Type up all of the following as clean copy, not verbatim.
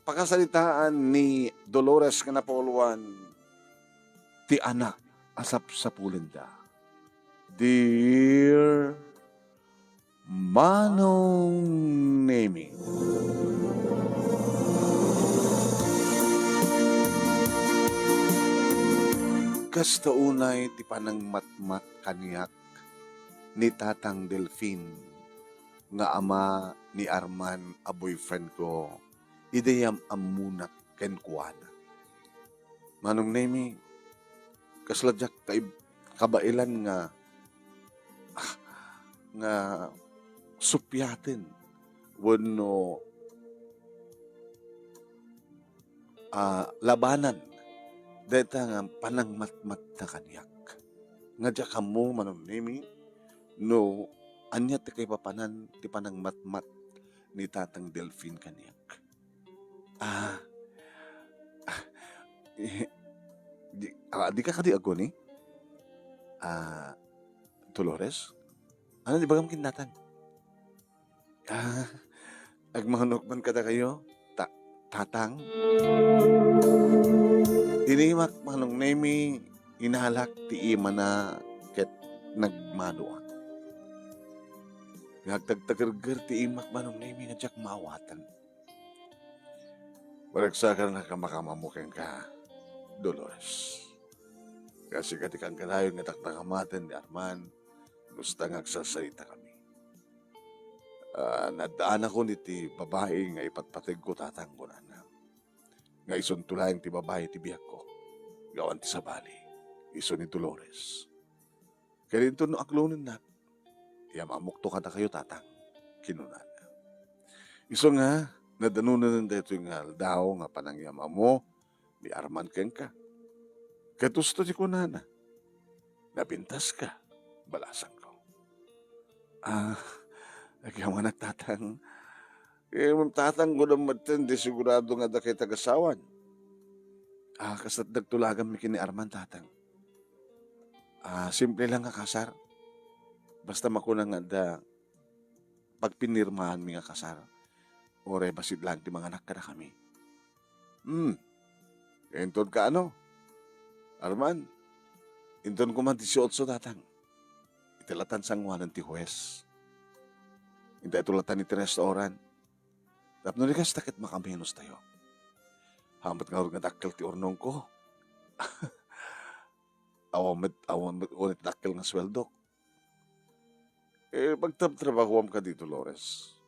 Pakasalitaan ni Dolores nga napuluan ti anak asap sa pulinda. Dear Manong Nemi, kasta unay ti panang matmat kaniyak ni Tatang Delfin nga ama ni Arman a boyfriend ko ideyam amunak ken kuana. Manong Nemi, kasladyak kabailan nga supyatin wenno labanan deta nga panang matmat na kanyak. Nga diya kamo Manong Nemi no anya ti kay papanan ti panang matmat ni Tatang Delfin kanyak. Di ka kadi ago ni? Dolores? Ano di bagam kinatan? Agmanok man kada kayo? Tatang? Inimak Manong Nemi inalak ti ima na ket nagmanuan. Nagtagtagargar ti imak Manong Nemi nga diyak maawatan. Baragsakan na kamakamamukeng ka, Dolores. Kasi katikang kalayon nga taktakamaten ni Arman, gusto nga agsasalita kami. Nadaan ako ni ti babae nga ipatpatig ko tatang ko na. Nga isuntulayan ti babae ti biyak ko. Gawan ti sabali. Iso ni Dolores. Kaya dito no aklonin na. Yamamukto ka na kayo tatang. Kinunan. Iso nga, nadanunan na dito yung daw nga panangyama mo ni Arman ken ka. Katusto ti kunana. Napintas ka. Balasan ko. Nagyama nagtatang. Tatang ko na matin, di sigurado nga da kay tagasawan. Kasat nagtulagan mi kini Arman tatang. Simple lang nga kasar. Basta makunang nga da pagpinirmahan mi nga kasar. Ore basid lang ti mga anak ka na kami. Inton ka ano? Arman, inton ko man 18 tatang. Itilatan sangwanan ti huwes. Hindi itulatan ni ti restauran. Tapno ni kas takit makamenos tayo. Hamat nga nga dakkel ti ornong ko. Awamit ulit dakkel nga sweldo. Pagtrabahuam ka dito, Dolores.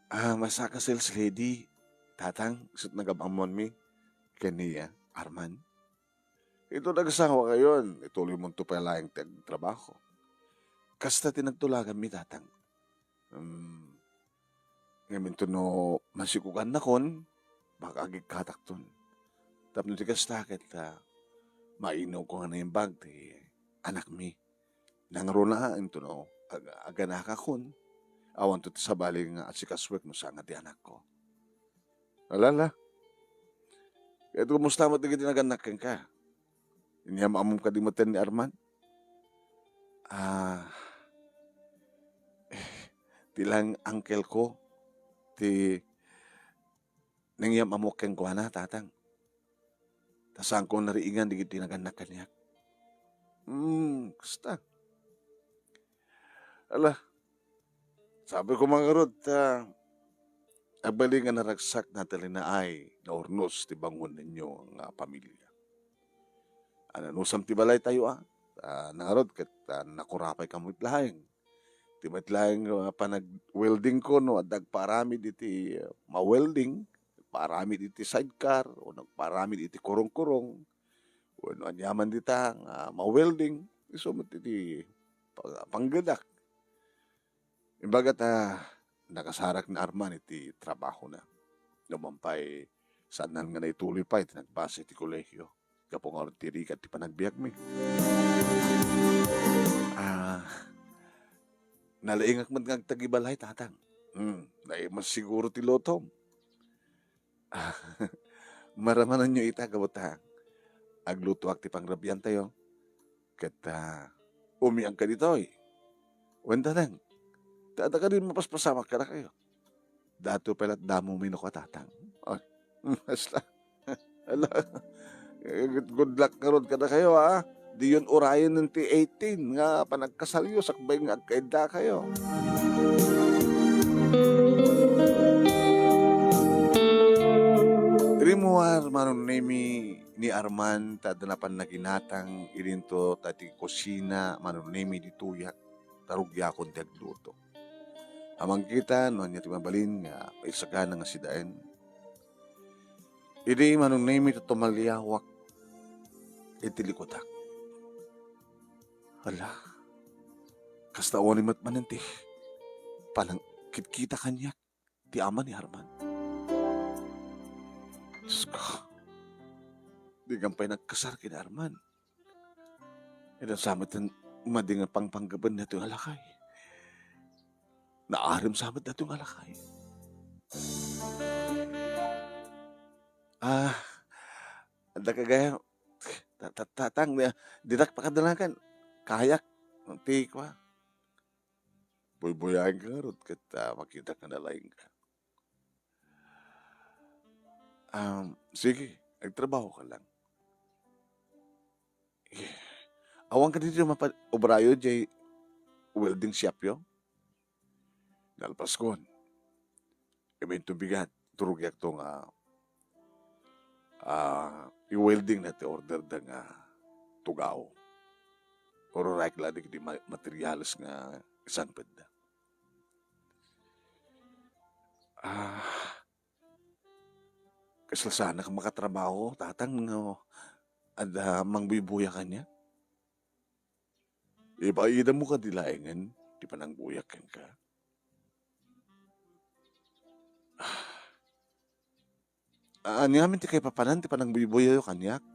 Masaka sales lady, tatang, isot nagabamon mi, kaniya, Arman. Ito nagsawa ngayon, ituloy mo ito pala yung trabaho. Kasta tinagtulagan mi, tatang. Ngayon ito no, masikukan na kon, baka agig katakton. Tapos ti kasta kita, mainaw ko nga na yung bag, ti anak mi. Nangro na, ito no, aganaka kon. Awan to sa bali nga at si kaswek no sa nga ti anak ko. Alala. Kaya ito kumusta mo tigit naganak ka? Inyam amom ka di maten ni Arman? Tilang uncle ko, ti nangyam amok keng kuha na, tatang. Tasang ko nariingan, di naganak kanya. Kasta. Ala, sabi ko mga rod, abali nga naragsak na talinaay na ornos ti bangon ninyo ang pamilya. Nusam ti balay tayo nangarod kat nakurapay kamot lahing. Ti matlaing panag-welding ko no adag parami diti ma-welding, parami diti sidecar o nagparami diti kurong-kurong. O anyaman dita ma-welding, iso mo diti panggadak. Imbagat nakasarak na Arman iti trabaho na. Lumampay saan nga na ituloy pa iti nagbasa iti kolehyo. Kapong ortirikat ti panagbiyak mi. Nalaingak man nga tagibalay, tatang. Mas siguro ti lotom. Maramanan nyo ita, kabutang. Aglutuak ti pangrabian tayo. Kat umiyang ka dito, Wanda lang. Tata ka din mapaspasamak ka na kayo. dato pelat damo minukatatang. Ay, basta. Ala, good luck karon kada kayo ha. Di yun urayan ng T18 nga panagkasalyo sakbay nga agkaida kayo. Rimuar manon nemi ni Arman tadanapan na ginatang irinto tati kusina manon nemi dituyak tarugya kon tagluto. Amang kita no nya timabalin nga paisagan nga sidaen. Idi manon nemi to tumalyawak itilikotak. Hala, kasta oni mat mananti. Palang kitkita kanya ti ama ni Arman. Diyos ko, di gampay nagkasar kina Arman. Ito samat ang mading pangpanggaban na itong alakay. Naarim samat na itong alakay. Anda kagaya, tatang, didak pakadalakan, kayak, nanti ko buy-buyahin ka ron, kita makita ka na laing ka. Sige, nagtrabaho ka lang. Awang ka dito obrayo jay welding shop yo. Nalpaskon. Evento bigat. Turugyak to nga i-welding na ti order da nga tugaw. Pero right lang di materials nga isang peda. Kaslasana ka makatrabaho, tatang nga ada mangbibuya kanya. Iba mo ka dilaengan, di pa nang buyakan ka. Niyamin ti kay papanan, ti pa nang bibuya yo kanyak.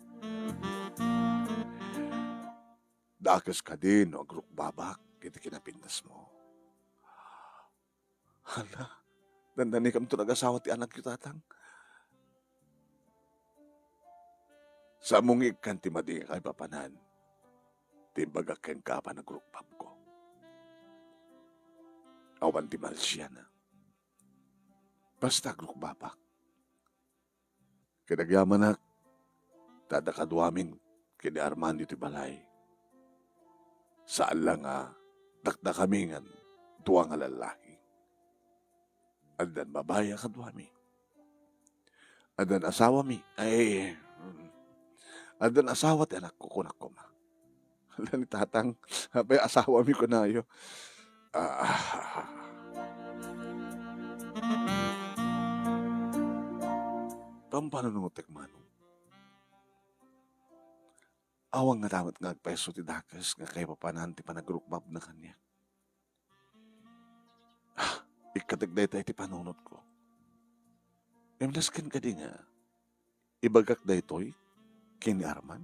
Dakas ka din, o agruk babak, kiti kinapintas mo. Hala, dandani kam to nag-asawa ti anak yu tatang. Sa mong ikan ti madi kay papanan, ti bagakeng ka pa nagrukpap ko. Awan ti malsya na. Basta grukbapak. Kinagyaman na, tadakadwamin, kini Armando ti balay. Saan lang dakda kami nga, tuwang lalaki. Adan babaya kadwami. Adan asawa mi, adan asawa ti anak ko kunak ko ma. Alam ni tatang, hapay asawa mi ko na yo. Pampanungutek manong. Awang nga damat nga agpeso ti dakas nga kay papanan ti panagrukbab na kanya. Ikatagday tayo ti panunot ko. Emlaskan ka di nga, ibagak day to'y kini Arman.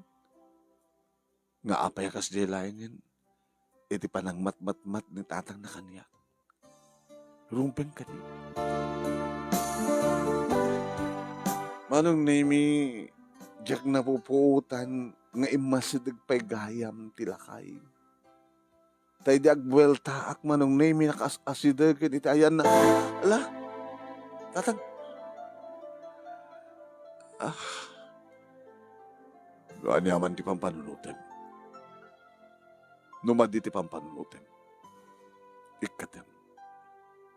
Nga apay kas di laingin, iti panang mat ni tatang na kanya. Rumpeng ka di. Manong nemi, jak napuputan nga imasidag pa'y gayam tilakay. Tay di agbuelta ak manong nemi nakasidag iti ayan na. Ala, tatang. Gaan yaman ti pampanunutin. Numadi ti pampanunutin. Ikatem.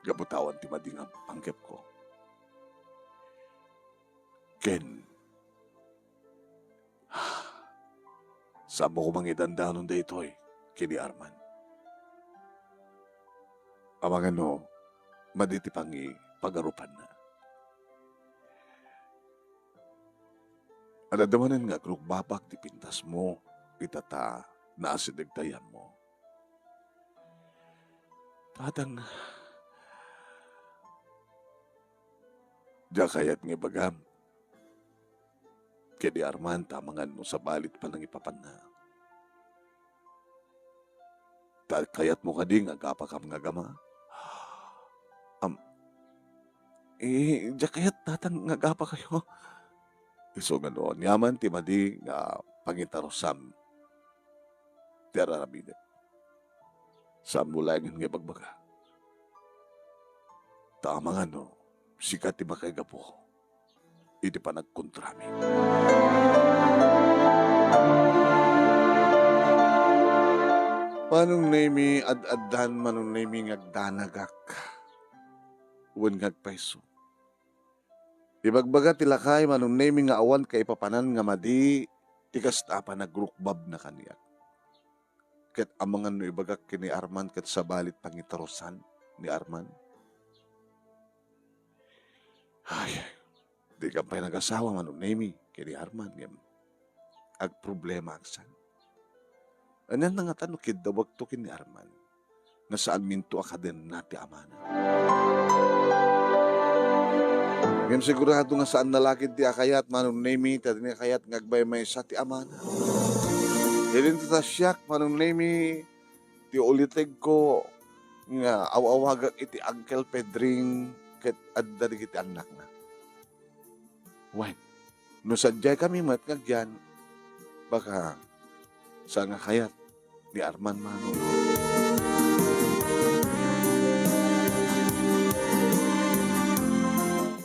Gabutawan ti madingam panggep ko. Ken, sa mo ko mangidandanon da ito'y kini Arman. Amang ano, maditi pangi pagarupan na. Adadamanan nga grukbabak ti pintas mo, itata naasidagtayan mo. Tatang, diya kayat nga bagam, kaya di Arman, tamangan mo sa balit pa nang ipapan na. Kayat mo ka ding agapakam nga gama. Diya kayat tatang nga agapa kayo. Iso nga noon, yaman ti madi nga pangitarosam. Tiyara rabide. Sa mulangin nga bagbaga. Tamangan no, sikat ti bakay gapo, iti pa nagkontrami. Manong nemi ad-addan, manong nemi ngagdanagak, uwan ngagpaiso. Ibagbaga tilakay, manong nemi nga awan kay papanan nga madi, tikas pa nagrukbab na kaniya. Ket amangan no ibagak kini Arman ket sabalit pangitarosan ni Arman. Ay, di ka pa nag-asawa manong nemi kini Arman. Ag problema agsan. Anan nga tanong kidawag to kini Arman. Nasaan minto akaden nati amana. Ngayon sigurado nga saan nalakid ti akayat manong nemi tadi ni akayat ngagbay may sa ti amana. Ilin ta siyak manong nemi ti uliteg ko nga awawagak iti Uncle Pedring ket adda iti anak na. Wen, no sadyay kami matngagyan baka sa nga kayat ni Arman manong.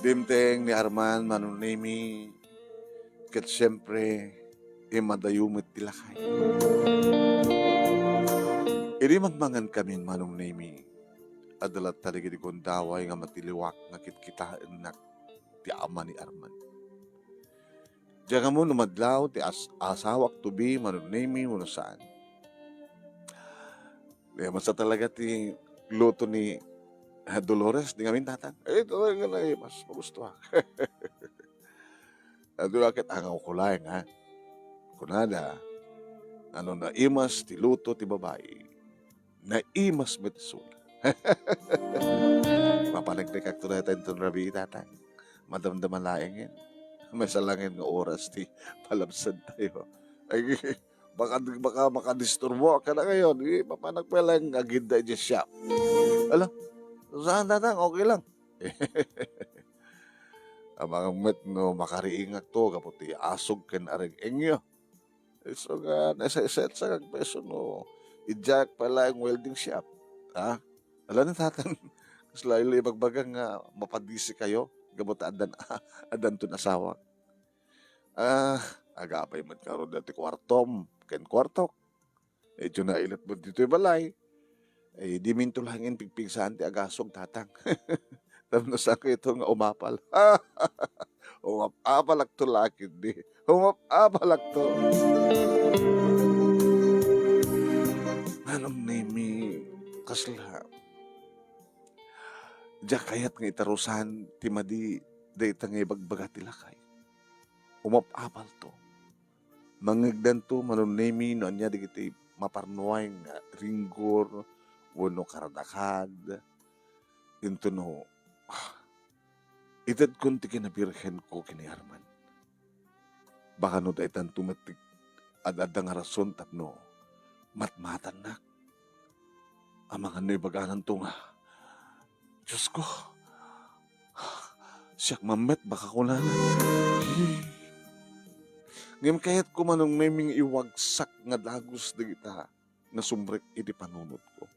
Dimteng ni Arman manong nemi ket siyempre imadayumit tilakay. Iri magmangan kami manong nemi adalat taligi di kondaway nga matiliwak nga kitkitaan na ti ama ni Arman. Diyan mo numadlaw ti asawak tubi manong nemi mo saan. Di masa talaga ti luto ni Dolores di ngamin tatang. Talaga na mas magustuhan. Doon akit ang kulay nga. Kunada, ano na imas ti luto ti babae, na imas metisula. Mapanagdikak to na tayo itong rabi itatang. Madamdaman laing yan. May salangin nga oras ti palabsad tayo. Ay, baka makadisturbo ka na ngayon. Mapanagpalang aginda dyan siya. Alam, saan tatang? Okay lang. Ang mga met no makariingak to kaputi asog ken areg engyo. So nga nasa iset sa kagpeso no ijak pala ang welding shop. Ha? Alam na tatan slaylo ibagbagang nga mapadisi kayo gamot adan tun asawa. Agapay man karon dati kwartom ken kwartok. Medyo na ilat mo dito balay. Di minto langin pigpigsaan ti agasog tatang. Tapos ako ito nga umapal. Umapalak to lakid di. Umapalak to. Anong nemi kasla. Diya kayat nga itarusan ti madi dayta nga ibagbaga tilakay. Umapapal to. Mangagdan to manong nemi no anya digiti maparnuay nga ringgor wano karadakad. Into no itad kunti kinabirhen ko kini Arman. Baka no daytan tumatik adada nga rason tapno matmatan na. Amangan no ibaganan to nga. Diyos ko. Siyak mamet baka ko na. Ngayon kaya't ko manong naming iwagsak nga dagos na kita na sumrek iti panunod ko.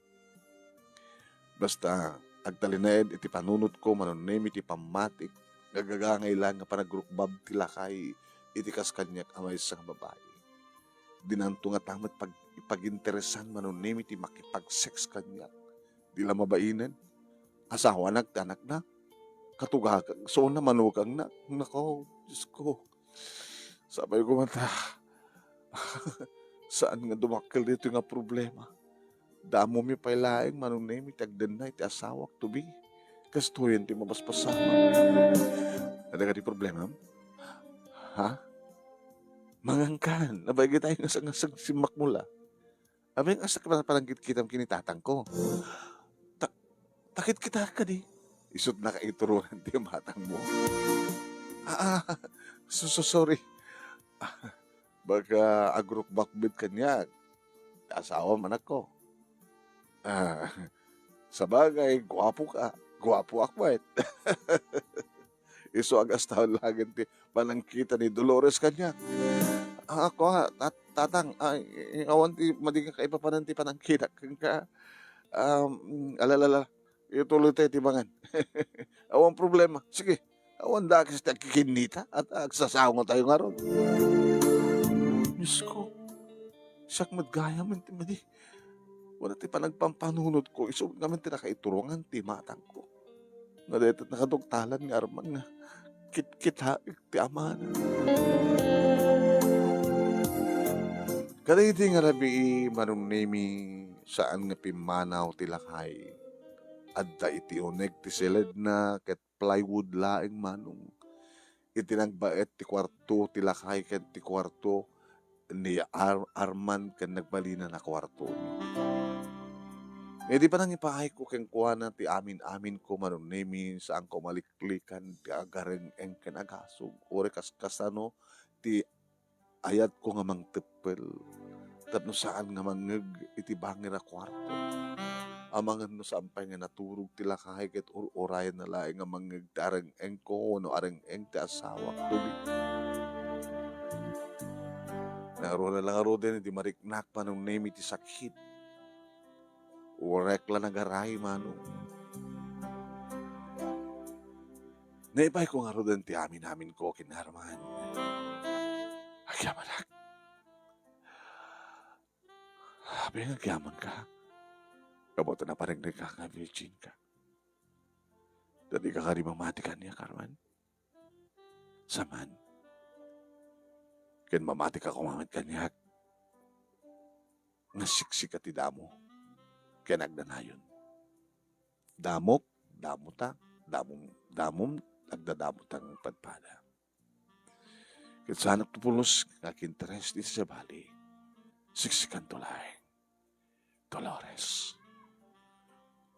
Basta agtalined iti panunod ko manong iti pamatik gagagangay lang nga panagrukbab tilakay iti kas kanyak amay sa babae. Dinanto nga tamat ipag-interesan manong iti makipag-sex kanyak. Dila mabainan. Asawa nagtanak na. Katugakag. So na manugang na. Nako, Diyos ko. Sabay ko mata. Saan nga dumakil dito nga problema? Damo mi pailaing manong iti agdan na iti asawak tubi. Kastuyan ti mabaspasama. Ada ka di problema? Ha? Mangangkan. Nabay tayo nga sa simak mula. Abay nga sa palanggit kitang kinitatang ko. Takit kita ka di. Isot na kaituruan ti matang mo. Sorry. Baka agrok bakbit kanya. Asawa man ako. Sa bagay, gwapo ka. Gwapo akwet. Iso agas taon lagin ti panangkita ni Dolores kanya. Ako ha, tatang, awan ti madigang kaipapanan ti panangkita kang ka. Alalala, ituloy tayo tibangan. Awang problema. Sige, awan da kasi tayo kikinita at agsasawa tayo nga ron. Diyos ko, siyak madgaya man ti madi. Wala ti panagpampanunod ko. Iso naman ti nakaiturungan ti matang ko. Nga detot nakadugtalan nga arman nga. Kit-kita ti ama na. Kaditi nga rabi manunimi saan nga pimanaw ti lakay. Adda iti uneg ti silid na ket plywood laeng manong. Iti nagbaet ti kwarto ti lakay ket ti kwarto ni Arman ken nagbalina na kwarto. Di pa nang ipahay ko ken kuana ti amin-amin ko manunimi saan ko maliklikan ti agareng eng ken agasog. Ore kasano ti ayat ko nga mangtepel. Tapno saan nga mangeg iti bangir a kwarto. Amangan no sampay nga naturog ti lakay ket orayan na laeng nga mangeg ti areng eng ko no areng eng ti asawa tubi. Naro na lang aro din iti mariknak pa nung name iti sakit. Urek la nagaray manong. Naipay ko nga ro din ti amin-amin ko kinarman. Agyaman. Sabi nga agyaman ka. Kabuto na parang nagkaka-virgin ka. Dati ka karimang mati ka niya, Carman. Saman. Ken mamati ka kumamit ka niya. Nga siksik at idamo. Ken agdanayon. Damok, damuta, damom, agdadamot ang padpada. Ket sanak tupulos nga kinteres di sa bali. Siksikan tulay. Dolores.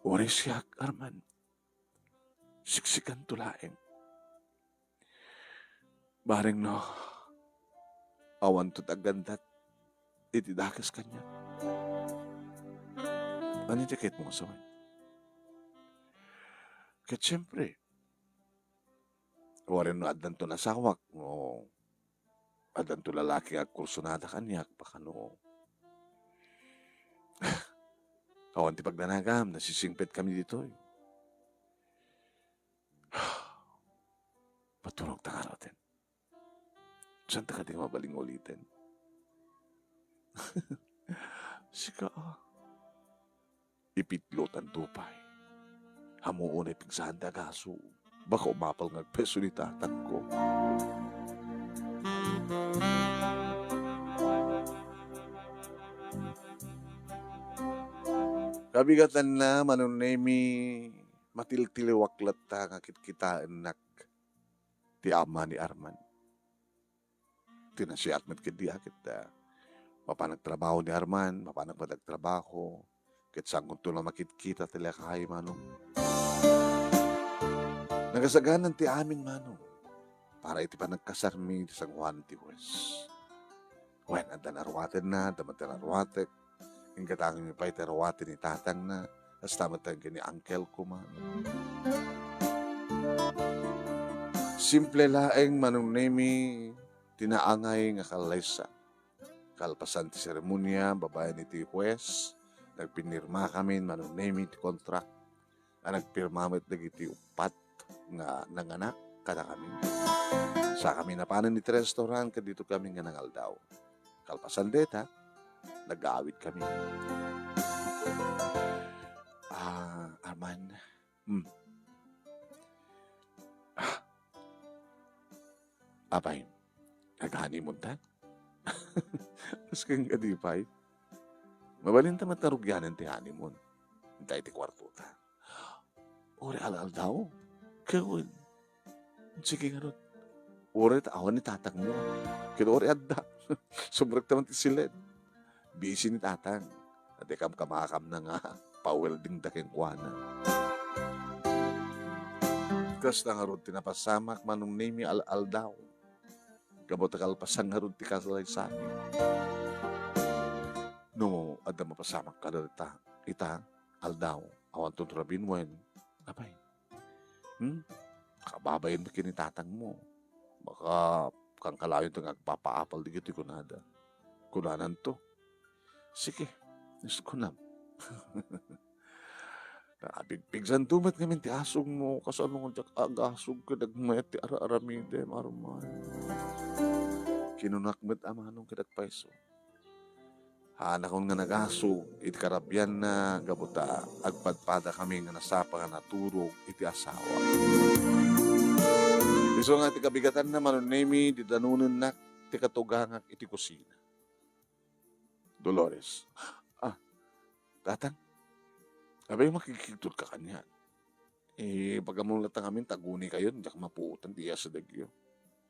Oris yak, Arman. Siksikan tulaeng. Bareng no, awan to tagandat, itidakas kanya. Ano tikit mo sa man? Kat siyempre, warin no adan to nasawak, no, adan to lalaki at kursunada kanyak, baka no, awan ti pagdanagam, nasisingpit kami dito eh. Patulog ta nga natin. Saan ta ka di mabaling ulitin? Sika, ipitlotan tupay. Hamuon ay pigsahan dagaso. Baka umapal ngagpeso ni tatang ko. Kabigatan na manunemi matiltiliwaklat ta nga kitkitaan nak ti ama ni Arman. Tinasiyat met kedi akit mapanagtrabaho ni Arman, mapanagpadagtrabaho, ket sangkot to na makitkita tila kahay manong. Nagasaganan ti amin manong, para iti panagkasarmi ti San Juan ti Hues. Wen, adan arwaten na, damatan arwatek, yung katangin mi pa iti arwaten ni tatang na, as tamatan ni uncle ko manong. Simple laeng manunemi tinaangay nga kalaysa. Kalpasan ti seremonya, babae ni ti Huwes, nagpinirma kami manunemi ti kontra. Nagpirmamit dagiti upat nga nanganak kada kami. Sa kami napanan iti restaurant kadito kami nga nangaldaw. Kalpasan deta, nag-aawit kami. Arman, apay, nag-honeymoon ta? Mas kang kadipay. Mabalin ta matarugyanan ti honeymoon. Hintay ti kwarto ta. Ore alal daw. Kawin. Sige nga ron. Ore awan ni tatang mo. Kaya ore adda. Sobrang naman ti silid. Busy ni tatang. At ikam kamakam na nga. Pa-welding da keng kuwana. Kas na nga ron tinapasamak manong name al daw. Kabota kalpasan nga ron ti kasalay sa amin. No, adda mapasamak ka na ita aldaw. Awan tuturabin mo abay. Kababayin mo kinitatang mo. Baka kang kalayon ito nga papaapal di giti kunada. Kunanan to. Sige, nus kunam. Pigsan tumat ngamin ti asog mo, kasano nga jak agasog ka nagmayat ti ara-aramidem Arman. Kinunakmet amanong kinagpaiso. Hanakon nga nagasog, iti karabyan na gabuta, agpadpada kami nga nasapa nga naturog iti asawa. Iso nga ti kabigatan na manunemi, di danunin na ti katugangak iti kusina. Dolores, tatang, abay makikigtod ka kanya. Pagamulat na kami, taguni kayo, hindi ka mapuutan, diya sa dagyo.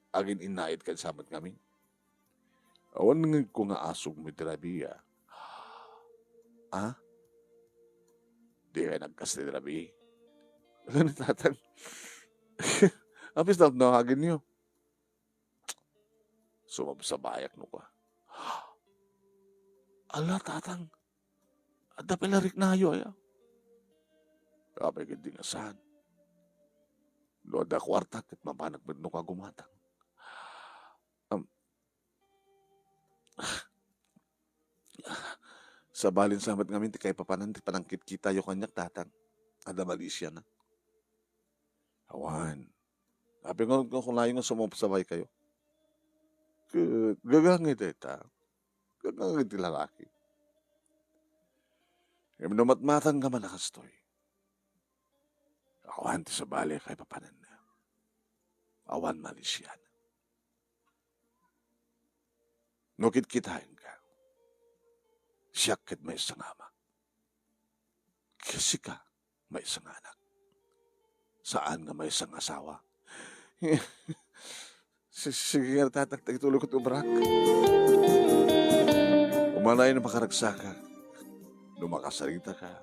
Agin inait ka sabat kami. Awan nga ko nga asog mo tirabiya. Di kayo nagkastirabi. Ano ni tatang? Apis na nakagin niyo. Sumabsabayak no ka. Ala tatang, ada pelarik na ayo ya. Kapay gindi nga saan. Load na kwarta at mapanag no ka gumatang. Sa balin samat ngamin, ti kay papanan, ti panangkit kita yung kanyak tatang. Ada Malaysia na. Awan. Sabi nga kung layo nga sumapasabay kayo. Gagangit ta. Gagangit ti lalaki. Minumatmatan ka man nakastoy. Awan ti sa bali kay papanan na. Awan Malaysia na. Nukit kitain ka. Siyakit may isang ama. Kasi ka may isang anak. Saan nga may isang asawa? Sige nga tatang, tagituloy ko tumrak. Umanay na makaragsa ka. Lumakasarita ka.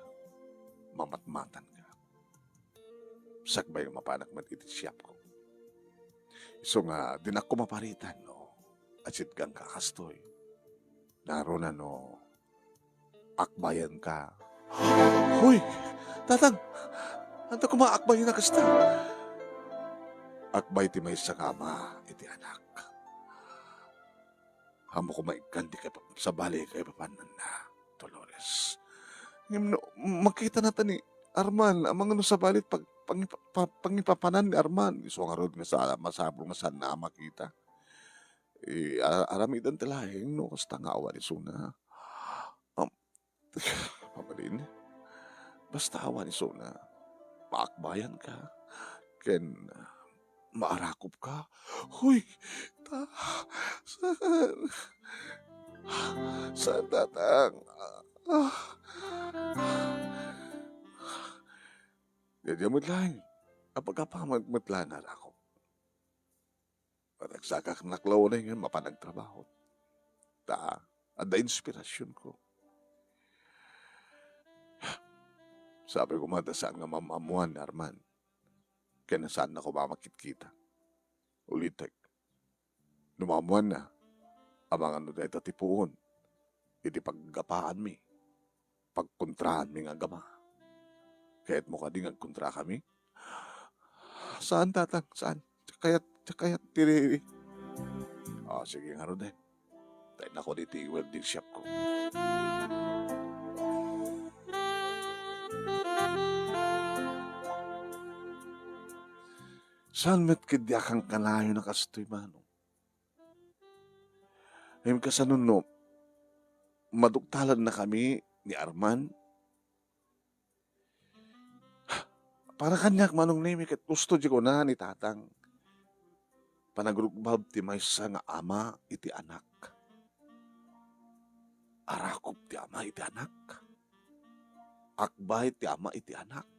Mamatmatan ka. Sakbay ng mapanak matititsiyap ko. So nga, dinak ko maparitan, no? At sitgang kakastoy. Naroon na, no? Akbayan ka. Hoy! Tatang! Anta ko maakbayan na kasta. Akbay ti may sakama iti anak. Hamo ko maigandi kay sa bali kay papanan na Dolores. Makita natin ni Arman, amang ano sa balit pangipapanan ni Arman. Iso nga rod nga sa masabro nga saan na makita. Aramidan tilahing no, kasta nga awan iso na. Papadin, basta awan iso na. Paakbayan ka. Ken maarakop ka. Huy, saan tatang? Yadiyamot lang. Apagkapamagmatla na ako. Panagsakak naklaw na yun, mapanagtrabaho. Ada inspirasyon ko. Sabi ko saan nga mamamuan, Arman. Kaya nasaan ako mamakit-kita. Ulitek. Lumamuan na. Amang ano dahil tatipuon. Iti paggapaan mi. Pagkontrahan mi nga gama. Kaya't mo ka di nga kontra kami. Saan tatang? Saan? Tsakayat tiriri. Sige nga rin. Dahil ako dito i-welding shop ko. Saan met kidyakang kanayo na kastoy manong? Ngayon kasanon no, maduktalan na kami ni Arman. Para kanyak manong name ket gusto di ko na ni tatang. Panagrukbab ti maysa nga ama iti anak. Arakop ti ama iti anak. Akbay ti ama iti anak.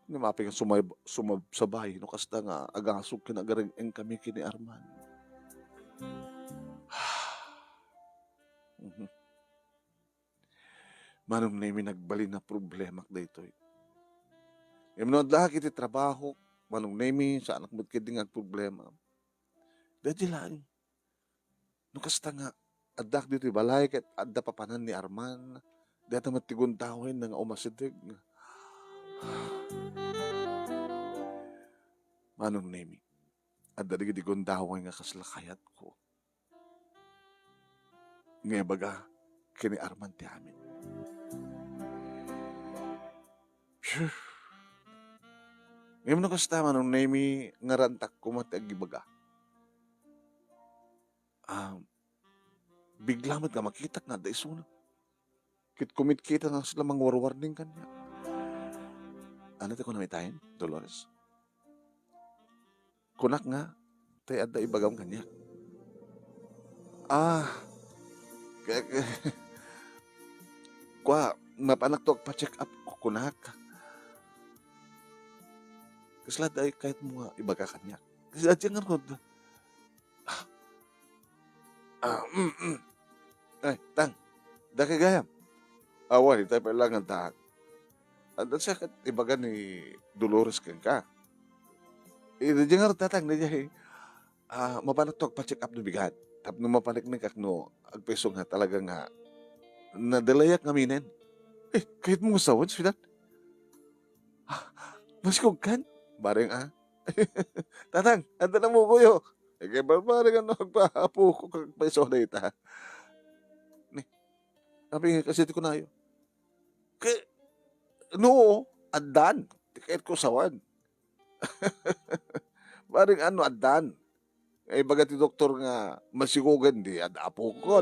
Namapin nga sumabsabay no kasta nga agasog kinagareng kami kini Arman. Manong nami nagbalin na problema daytoy. Imnod lahat iti trabaho, manong nami sa anak mo kiti nga problema. Dadi lang. No kasta nga adak dito balay ket adda papanan ni Arman. Data matigun tawin nga umasidig. Manong nami. Adda digiti gundaway nga kaslakayat ko. Nga baga kini Arman ti amin. Ngayon na kasta manong nemi ngarantak ko matagibaga. Bigla mat ka makita nga da isuna. Kit kumit kita nga sila mangwarwarning kanya. Ano tayo ko namitahin, Dolores? Kunak nga, tayo adda ibagam kanya. Kaya, kwa, mapanak to pa-check up ko kunak. Kasi lahat ay kahit mga ibaga kanya. Kasi lahat yung nga ay, tang, daki gayam. Awan, tayo pa lang ang tahan. At sa ibaga ni Dolores kang ka. Ito yung nga tatang na dyan mapanak to pa-check up no bigat. Tap no mapanik na kakno, agpeso nga talaga nga, nadalayak ngaminin. Kahit mo sawad, sila. Mas kong kan? Bareng Tatang, anda na mo kuyo. Kaya bareng nagpahapo ko kag peso na ita. Ni, sabi nga kasi ko na yun. Kaya, no, adan. Kahit ko sawad. Bareng adan. Ay baga ti doktor nga masigugan di adapo ko.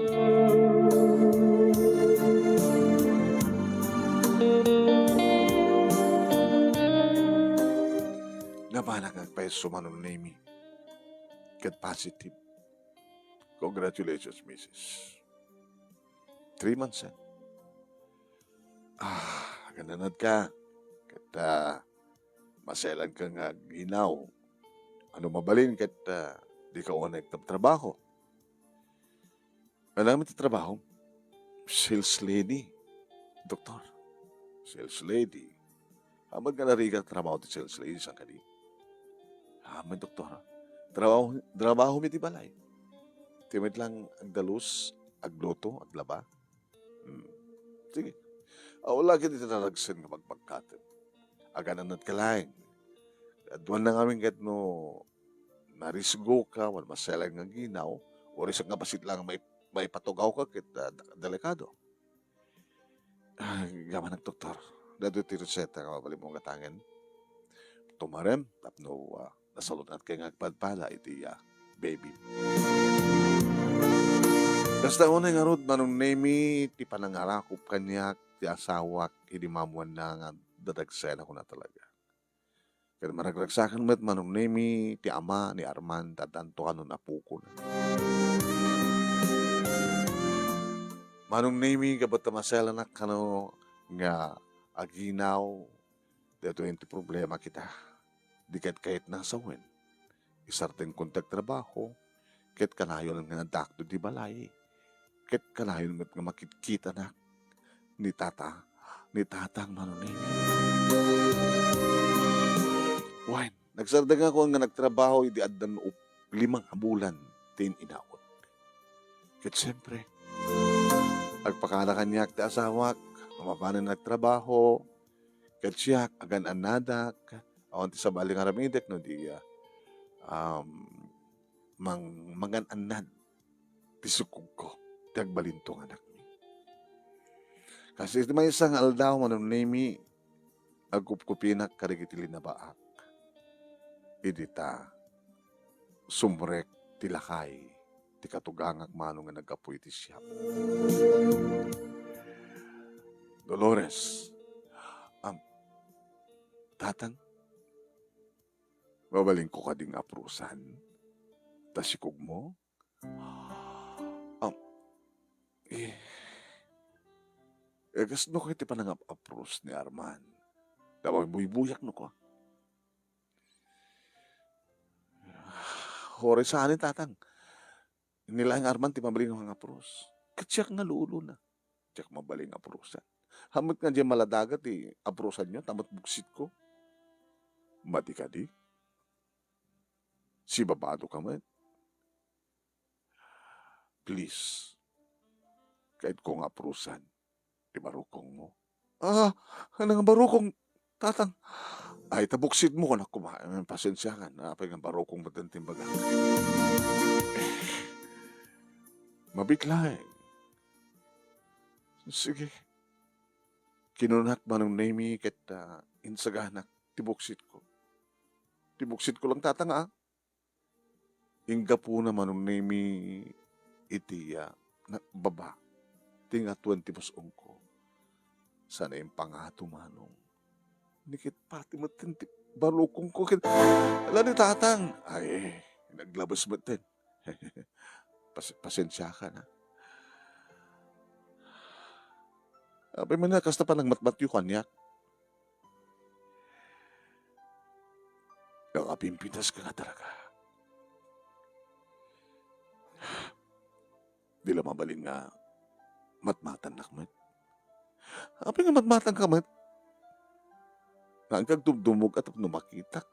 Nabana kang peso manon name Get positive. Congratulations, Mrs. 3 months, gananad ka. Kata maselan ka nga ginaw. Ano mabalin kata di ka unig ng trabaho. Alam mo ito trabaho? Sales lady. Doktor. Sales lady. Amad ka nariga trabaho ti sales lady sa kadi. Amad doktor. Trabaho mi ti balay. Timid lang agdalus, agluto, aglaba. Sige. Wala kita tinaragsin nga magpagkatin. Agananat ka lang. Duwan na ngamin kat no narisgo ka, wala maselang nga ginaw, o risak nga basit lang may patugaw ka kit delikado. Gaman ng doktor. Dado ti reseta nga mabali mong gatangin. Tumarem, tapno nasalunat kay nga agpadpala iti baby. Basta unay nga rod, manong nemi, ti panangarakop kanyak, ti asawak, hindi mamuan na nga dadagsena ko na talaga. Kaya maragragsakan mo't manong nemi, ti ama ni Arman, tatanto ka nun apuko na. Manong nemi, kabat masela na kano nga aginaw, dito yung problema kita. Di kahit nasawin. Isarting kontak trabaho, kahit kanayon nga nadakdo di balay. Kahit kanayon nga makikita na ni tatang manong nemi. Wine, nagsardag ako nga nagtrabaho, idi addan 5 bulan, tin inaot. Kahit siyempre, agpakala kanyak ti asawak, mapapanan nagtrabaho, kahit siyak, agan anadak, awan ti sabali nga ramidek, no di, mangan anad, ti sukog ko, ti agbalintong anak mi. Kasi iti may isang aldaw, manong nemi, agkupkupinak karigitili na baak. Idita, sumrek, tilakay, ti katugangak mano nga nagapuy ti siyap. Dolores, tatang, babaling ko ka ding aprusan, tasikog mo, kas no kayo ti panang-aprus ni Arman, daw buy-buyak no ko. Hore sa anin tatang, nila ang Arman ti mabaling ang aprus. Katsiyak nga lulo na, tiyak mabaling aprusan. Hamot nga dyan maladagat aprusan nyo, tamot buksit ko. Mati ka di? Si babado ka man. Please, kahit kong aprusan, di barukong mo. Anong barukong, tatang? Ay, tabuksit mo ka na kumain. Pasensya ka na. Apay nga barukong matantimbaga. Mabigla eh. Sige. Kinunat manong nemi ket insaganak, tibuksit ko. Tibuksit ko lang tatanga. Ingga po naman nung name itiya na baba. Tinga 20 pasong ko. Sana yung pangato manong. Nikit pati matintip balukong ko. Ala ni tatang. Ay, naglabas matin. Pasensya ka na. Abay man na, kasta pa nang matmat yung kanyak. Nakapimpitas ka nga talaga. Di lang mabalin nga matmatan na kamat. Abay nga matmatan kamat. Hanggang dumdumog at numakitak.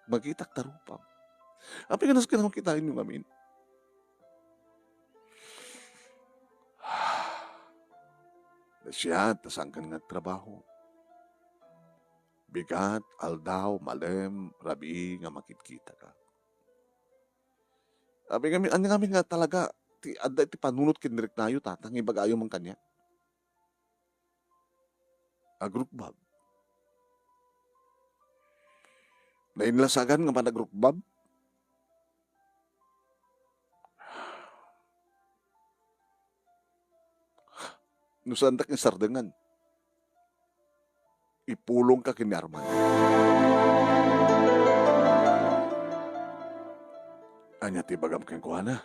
Makitak tarupang. Abay nga nas ka naman kitain yung amin. Siya, tas hanggang nagtrabaho. Bigat, aldaw, malem, rabi nga makitkita ka. Abi kami nga talaga, adda ti panunot kindirek nayo tatang, ibagayo man kanya. Agrukbab. Nainlasagan nga managrukbab. Nusandak yung sardangan. Ipulong ka kini Arman. Anya ti bagam kang kuhana.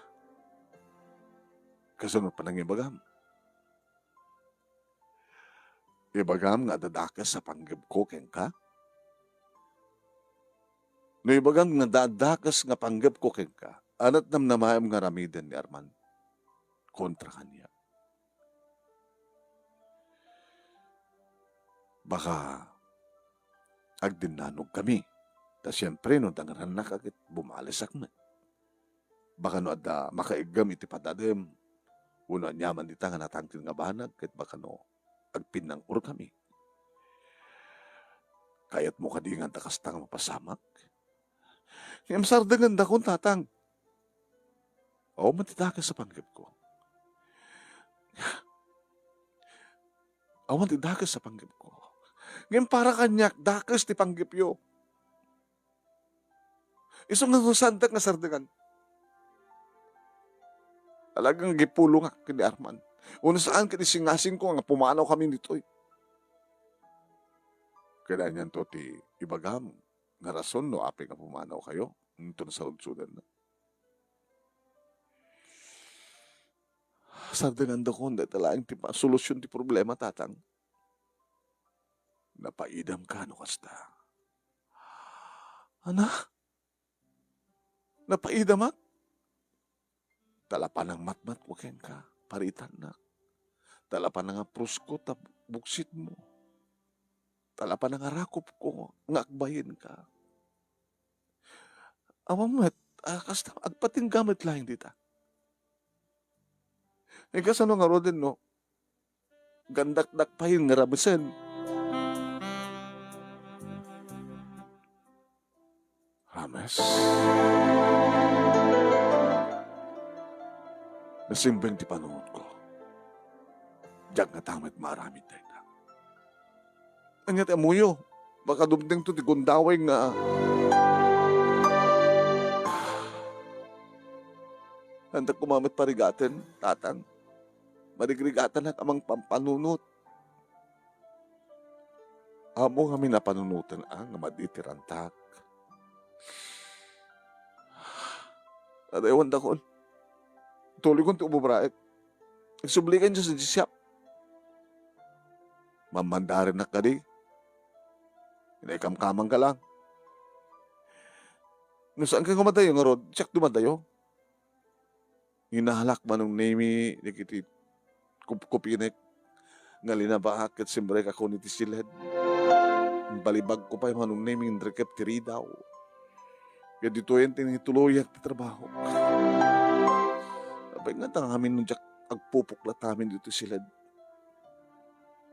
Kasunod pa nang ibagam. Ibagam nga dadakas sa panggab ko keng ka. No ibagam nga dadakas nga panggab ko keng ka. Anat namnamayam nga ramidan ni Arman. Kontra kanya. Baka agdinanog kami. Ta siyempre no dangaran na kagit bumalisak na. Baka no adda makaigam iti padadem. Una nyaman dita nga natangkin nga banag ket baka no agpinang ur kami. Kayat mo kadi nga takasta nga mapasamak. Ngam sardangan da kon tatang. O matitakas sa panggap ko. Awan ti dakas sa panggap ko. Ngayon para kanyak, dakas ti panggipyo. Isong nga sandak nga sardangan. Talagang gipulo nga kini Arman. Una saan kini singasing ko nga pumanaw kami dito. Kaya niyan to ti ibagam. Nga rason no api nga pumanaw kayo. Ito na sa udsudan na. Sardangan da ko, talagang ti solusyon ti problema tatang. Napaidam ka no kasta. Ana? Napaidam ak? Talapan ng matmat mo ken ka. Paritan na. Talapan ng prusko ta buksit mo. Talapan ng arakop ko. Ngakbayin ka. Awamat. Kasta agpating gamit lang dita. Kasano nga ro din no. Gandak-dak pahin nga rabisan. Rames. Nasimbang ti panunod ko. Diyak nga tamit maramit tayo. Anya ti amuyo. Baka dumding to ti gundaway nga. Handa kumamit parigatin, tatang. Marigrigatan at amang pampanunot. Amo kami na panunutan ang maditirantak. At ewan da kon. Tuloy kong umubraek. Nagsublikan siya sa jisyap. Mamandarin na ka di. Inaikam-kamang ka lang. No saan ka kumadayo nga rod? Siyak dumadayo. Hinahalak man ng name nikiti kupinek nga linabahak at simbre ka ko niti silad. Balibag ko pa yung manong name yung rekep tiri daw. Kaya dito yan tinituloy at trabaho. Abay nga tanga kami nung jak agpupuklat namin dito silad.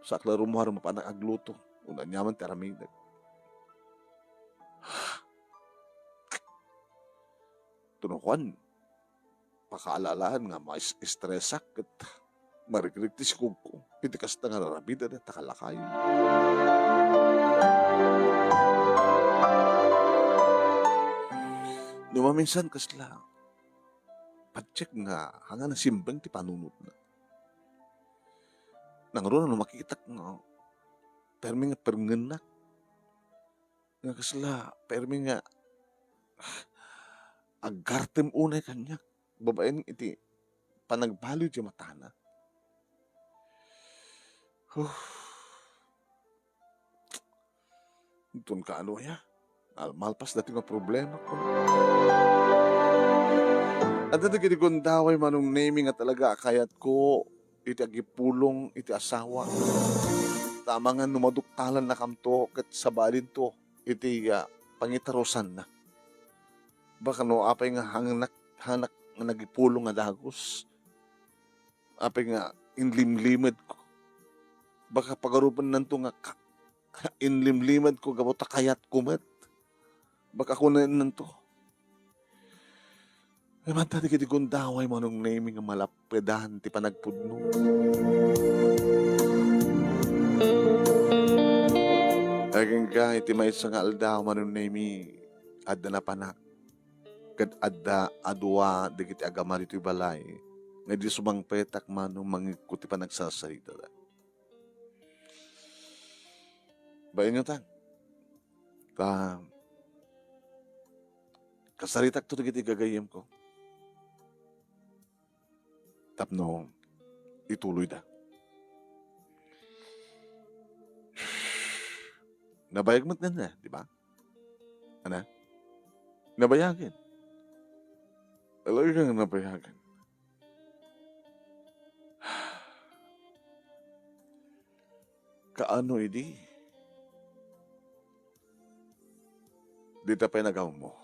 Sa klaro mo harap mapanang agluto. Una nyaman teraminag. Tunukuan. Pakaalalahan nga ma-stressak at marigrig ti si Kugko. Iti kasta nga narabida na takalakay. Numaminsan kasla, padcheck nga hanga na simbang ti panunot na. Nangaro na makitak nga, permi nga perngenak, nga kasla, permi nga agartem unay kanyak, babaen iti panagbaliw ti matana. Itun ka ano ya, malpas dati nga problema ko. At dati kiti kundaway manong naming nga talaga akayat ko, iti agipulong, iti asawa. Tama nga numaduktalan na kamto, kat sabalin to, iti pangitarosan na. Baka no, apay nga hanak nga nagipulong nga dagos. Apay nga inlimlimad ko. Baka pagarupan nanto nga inlimlimad ko gabota kayat kumat. Baka ako na nanto. Naman tadi kiti kundaway manong naming nga malapedahan ti panagpudno. Aging ka iti may nga aldaw manong nami adda na panak. Kad adda adwa digiti agama dito balay. Nga di sumang petak manong mangikuti pa nagsasarita da. Bayan nyo tan. Kasaritak to digiti gagayem ko. Tapno, ituloy da. Nabayag mo't na, di ba? Ano? Nabayagin. Talagang nabayagan. Kaano idi? Di tapay nagaw mo.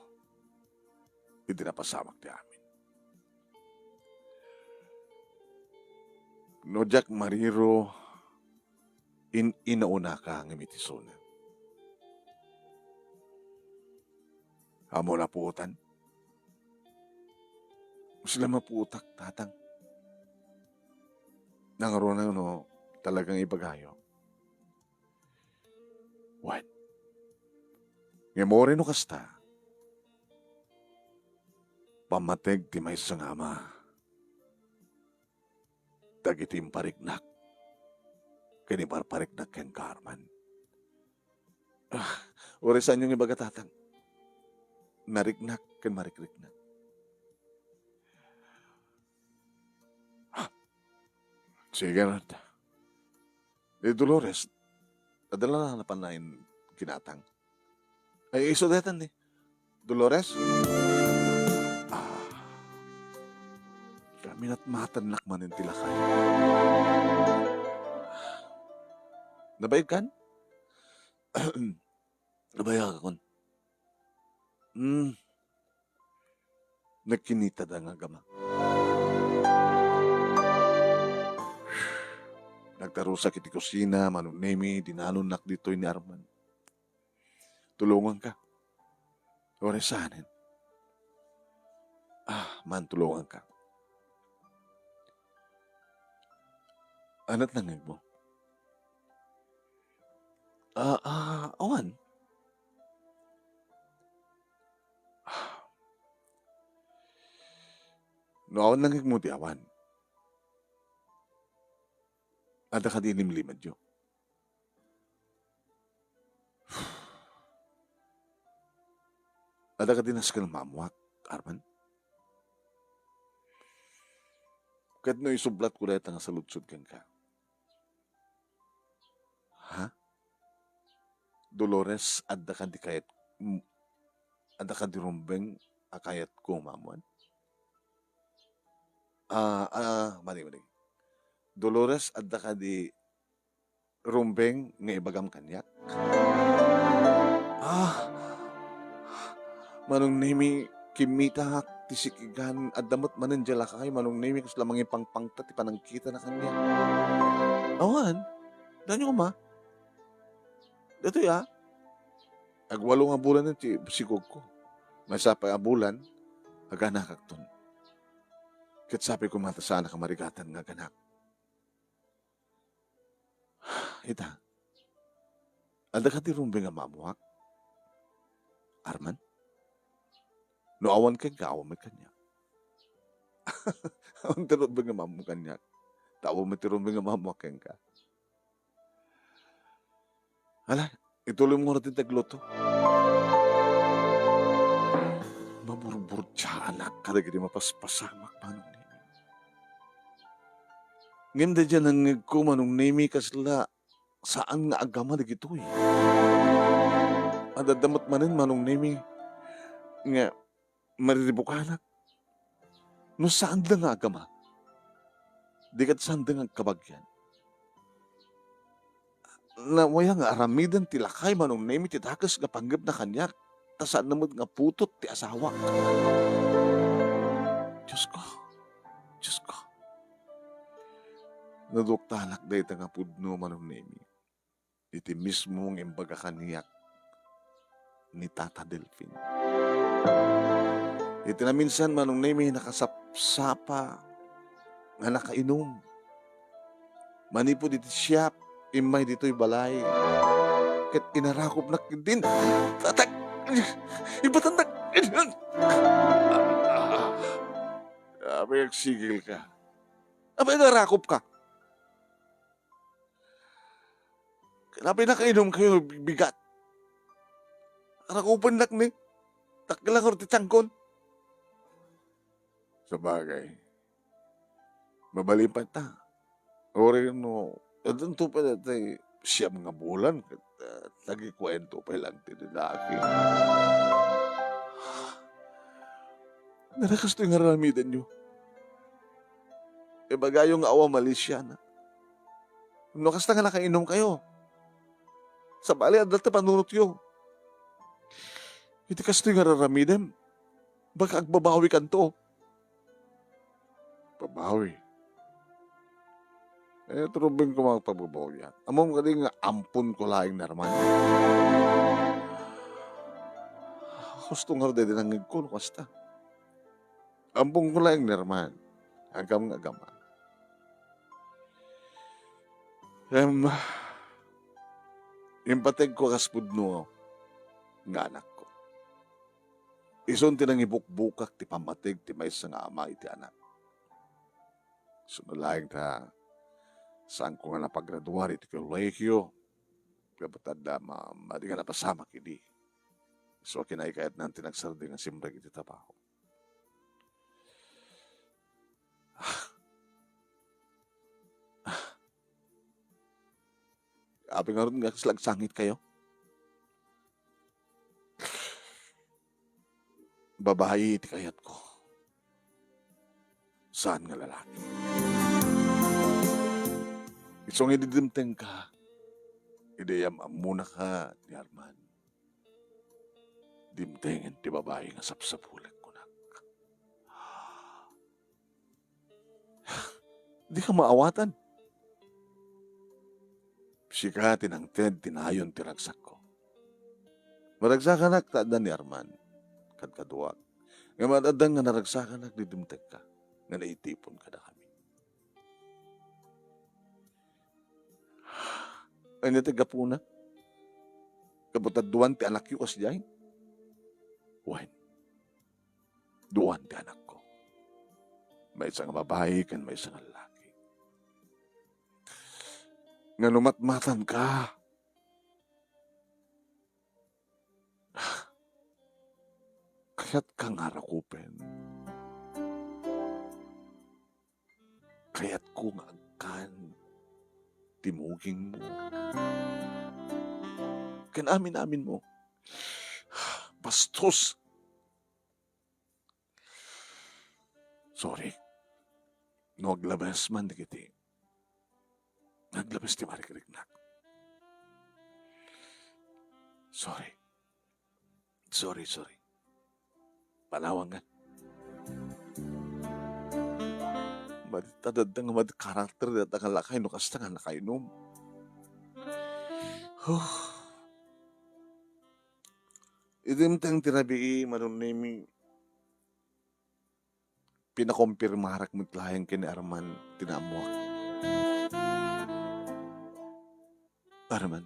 Hindi na pasamak di amin. No Jack Mariro, inauna ka ng mitisona. Amo na puutan. Sila maputak, tatang. Nangaro na no, talagang ibagayo. What? Ngemore no kasta. Pamateg ti may sangama. Dagitim pariknak. Kini pariknak ken Carmen. Orisan yung ibaga tatang. Nariknak ken marikriknak. Sige na. Dolores, adala na panain kinatang. Ay, iso detan ni. Dolores? Kami na't matanak manin tilakay. Nabayag kan? Nabayag akon. Nagkinita da nga gama. Nagtarusak iti kusina, manunemi, dinanunak dito ni Arman. Tulungan ka. Oresanin. Man, tulungan ka. Anat nangig mo? Awan. No, awan nangig mo di awan. Ada ka dinimlimad yun. Ada ka dinas ka ng mamuak, Arman? Kahit no isublat ko reta nga sa lutsod kang ka. Ha? Dolores, ada ka di kayat, ada ka di rumbeng akayat ko mamuan? Mali. Dolores, ada ka di rumbeng nga ibagam kanyak? Manong nimi kimita tisikigan at damot manan jala kay manong nimi kas lamang ipangpangta ti panangkita na kanya. Awan, danyo ma. Dito ya. Agwalo nga bulan ti sikog ko. Masapay a bulan, agana kakton. Ket sabi ko mata sana ka marigatan nga ganak. Ita, Anda ka ti rumbi nga mamuhak, Arman? No awan kay ka, awan may kanya. Awan ti rumbi nga mamu kanya. Tawa mo ti rumbi nga mamuhak ka. Hala, ituloy mo natin tagluto. Maburbur siya anak, karagiri mapaspasamak manong nimi. Ngem da dyan ang ko manong nimi kasla saan nga agama da gitoy. Adadamot manin manong nimi nga mariribukanak. No saan da nga agama? Di kat saan da nga kabagyan. Na waya nga aramidan tilakay manong nimi titakas nga panggap na kanyak. Tasaan naman nga putot ti asawa. Diyos ko. Diyos ko. Naduktanak da ita nga pudno manong nemi. Iti mismong imbaga kaniyak ni Tata Delfin. Iti na minsan manong nemi nakasapsapa nga nakainom. Manipod iti siyap, imay dito'y balay. Kat inarakop na din. Tatak! Ibatandak! Abay, agsigil ka. Abay, narakop ka. Abay, nakainom kayo, bigat. Rakupan nak ni. Takla ko ti tangkon. Sa bagay. Mabalipan ta. Ori no. Adun to pa natay siyam nga bulan. Lagi kwento pa lang tinilaki. Narakas to yung haramidan nyo. E bagayong awa Malaysia na. Nakas na nga nakainom kayo. Sa bali, adal ta panunot yun. Iti kas to yung haramidan. Baka agbabawi kan to. Babawi. Eh, turubin ko mga pagbabawi yan. Among kadi nga ampun ko laing narman. Gusto nga rin din ang ngigkon, kasta. Ampun ko laing narman. Agam nga agama. Impateg ko kaspudno nga anak ko. Ison tinang ibukbukak ti pamatig ti may nga ama iti anak. Sunulaing ta saan ko nga napagraduar iti kolehyo. Kabatad na madi ka napasama kini. So kinaikayat na tinagsardi nga simbrag iti tabaho. Aping nga rin nga slagsangit kayo. Babae iti kayat ko. Saan nga lalaki? Isong ididimteng ka. Ideyam muna ka ni Arman. Dimtengen ti babae nga sapsapulan ko na. Di ka maawatan. Sika tinangted, tinayon, tiragsak ko. Maragsakan tada ni Arman, kadkaduwag. Nga madadang nga naragsakan didimtek ka, nga naitipon ka na kami. Ay natagapuna, kabutad duwan ti anak yu kasyahin. Wen, duwan ti anak ko. May isang babae, kan may isang lalaki. Nga numatmatan ka. Kaya't kang harakupen. Kaya't kung agkan timuging mo. Kan amin mo. Bastos. Sorry. No aglabas man di kiti. Naglabas ti marikiriknak. Sorry. Panawangan. Maditadad nga karakter dat ang lakay no kasta nga nakainom. Idimtang tinabii manunimi pinakompirmarak mitlayan kini Arman tinamuak. Arman,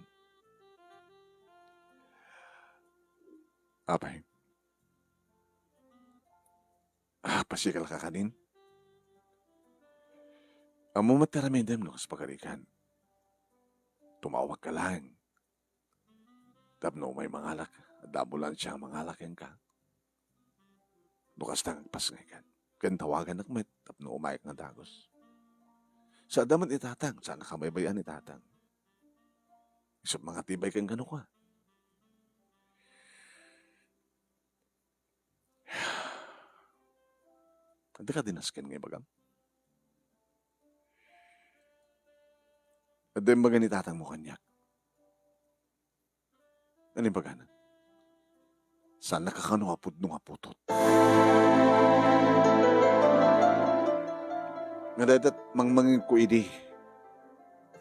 Apay, pasikal ka kanin. Amo mataramidem no kas pagarikan. Tumawag ka lang. Tapno may mangalak. Damo lang siya mangalak yan ka. Nukas tangang pasngikan. Kan tawagan nakmet. Tapno umayak nga dagos. Sa adaman itatang. Sana kamaybayan itatang. Isip mga tibay kang gano ka. Hindi ka dinaskin nga bagam. At din baga ni tatang mo kanyak. Ano yung bagana? Saan nakakano nga pud nung aputot? Nga dadat mangmangin ko idi.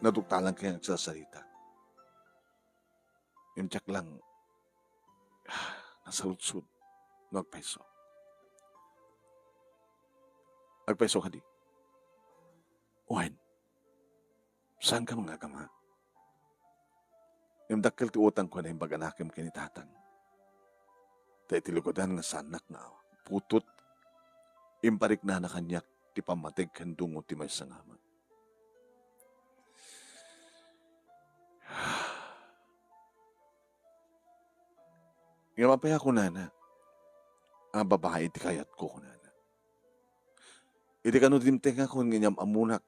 Naduktalan kaya nagsasalita. Yung tsak lang, nasa lutsud, nagpeso. Nagpeso ka di? Uwan, saan ka mga gama? Yung dakil ti utang ko na yung baganakim kinitatang. Tayo tilugodan nga sanak na putot, imparik na na kanyak, ti pamatig kandungo ti may sangama. Nga mapaya ko na ang babae ti kayat ko na. Iti kano dimteng ako nganyam amunak.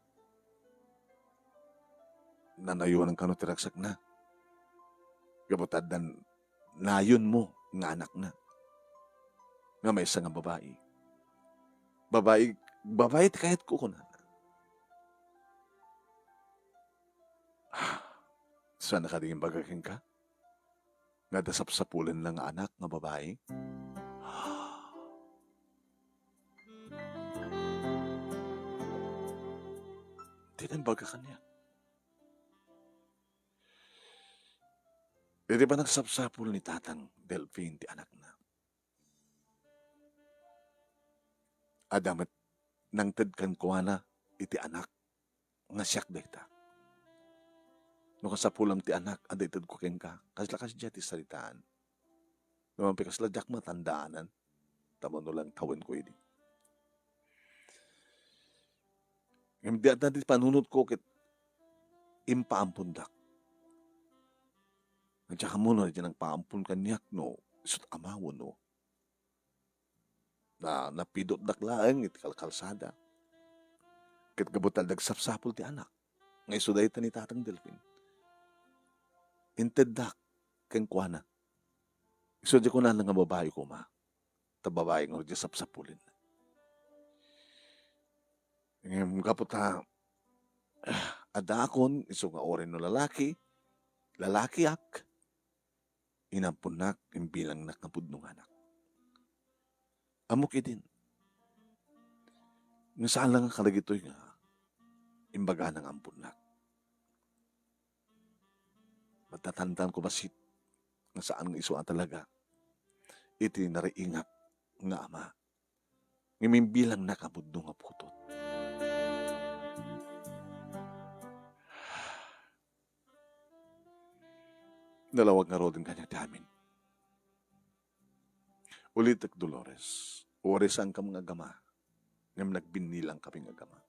Nanayuan ang kano tiragsak na. Gabutad dan nayon mo nga anak na. Nga may isa nga babae. Babae ti kayat ko na. Saan nakatingin bagaking ka? Nga dasap-sapulan lang nga anak nga babae? Tinan baga kanya. Di ba nagsapsapul ni tatang Delphine ti anak na? Adamat nang tedkan ko na iti anak nga siyak dayta. No kasapulam ti anak adaytad ko ken ka. Kaslakas dya ti salitaan. No pikasladyak matandaanan. Tamo no lang tawin ko ini. Hindi at natin panunod ko kit impaampundak. At saka mo na dyan ang paampun kanyak no. Isut amawon no. Na napidot daklaang iti kalsada. Kit gabutal dagsapsapul ti anak. Ngay suday ni tatang Delphine. Inted dak ken kuana. Iso di ko na nga babae ko ma. Ta babae nga di sapsapulin. Ngayon kaputa adakon iso nga oren no lalaki ak inampunak imbilang nakapudnong anak. Amok idin. Nga saan lang ang kalagitoy nga imbaga ng ampunak. Matatandaan ko basit nga saan nga iso talaga iti nariingap nga ama ngimimbilang nakapudnong nga putot. Nalawag nga rodin kanya damin. Ulit ak Dolores, oras ang kam nga gama, ngam nagbinilang kaming nga gama.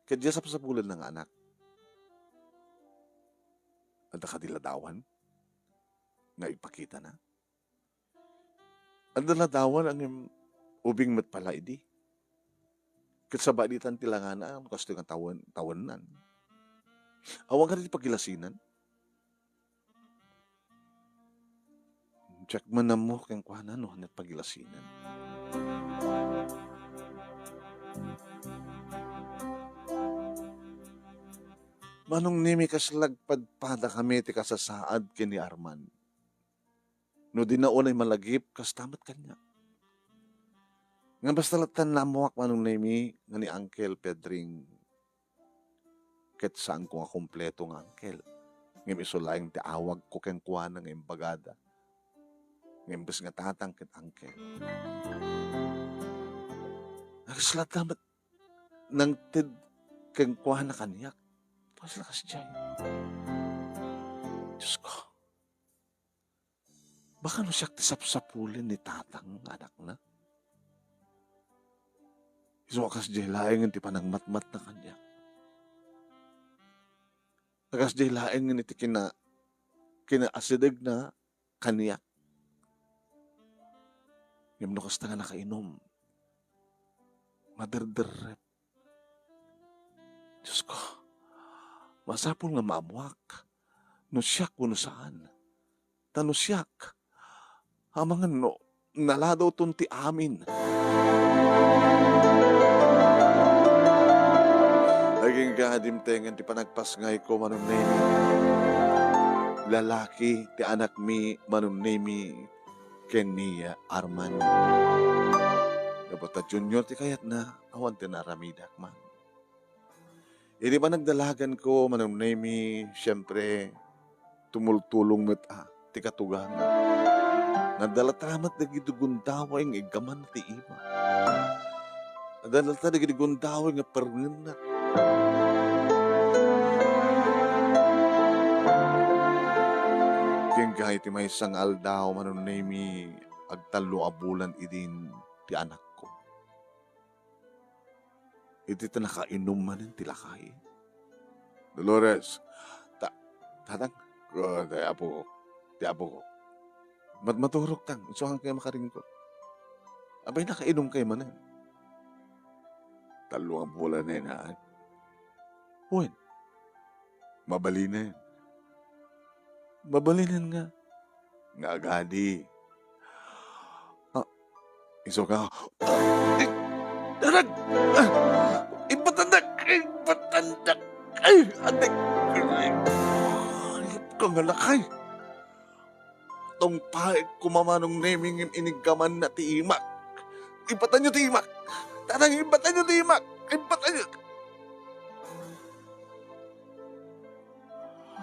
Kadya sa pasapulan ng anak, at nakadiladawan, nga ipakita na. Ang daladawan ang ubing matpala idi. Kasabalitan tilangana, kasto nga tawanan. Awang ka rin pagilasinan. Check man na mo kang kuhanan no, na pagilasinan. Manong nimi kaslagpadpada kami ti kasasaad kini Arman. No di na unay malagip, kas tamat kanya. Nga basta latan namuak manong nimi nga ni Uncle Pedring ket saan ko nga kompleto nga Uncle. Ngam isulaing ti awag ko ken kuana nga imbagada. Ngam bes nga tatang ket Uncle. Nagsalat tamat nang tid ken kuana kanyak. Pas lakas dyan. Diyos ko, baka no siya tisap-sapulin ni tatang anak na. Iso akas jay laeng ti panang matmat na kanya. Akas jay laeng ti kinaasidag na kanya. Yung no kasta nga nakainom. Maderderep. Diyos ko, masapul nga maamuak. No siyak kuno saan. Tano siyak. Hamangan no, naladaw tunti amin. Naging gadimtengan ti panagpasngay ko manunemi. Lalaki ti anak mi manunemi Kenia Arman. Dabota junior ti kayat na awan ti naramidak man. Hindi ba nagdalagan ko manunemi, siyempre tumultulong met ti katugang. Nadalatamat na gidugundaway nga igaman ti ima. Nadalata na gidugundaway nga pernen na. Kaya kahit may isang aldaw manunemi agtalo abulan idin ti anak ko. Iti ta nakainom manin ti lakay. Dolores, tatang, ti apo ko. Maturok tang, usuhan kayo makaring ko. Abay nakainom kayo manin. Talo ang bulan na inaan. Huwin, mabalinan. Mabalinan nga. Nga agadi. Iso ka. Darag! Ipatandak! Ipatandak! Ay! Adik! Ayop ka nga lakay! Tong paik kumamanong naming inigaman na ti imak. Ipatan nyo ti imak! Tarang ipatan nyo ti imak! Ipatan nyo!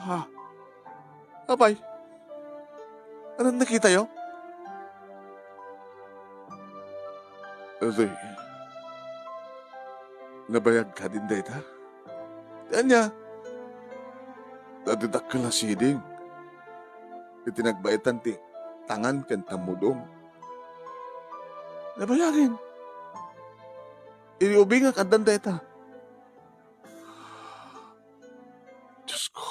Ha? Abay? Anong nakita yo? Aday, nabayag ka din dahil ha? Tanya, nadidak ka na siding. Itinagbaitan ti tangan kan tamudong. Nabayagin. Iniubingan ka dan dahil ha? Diyos ko.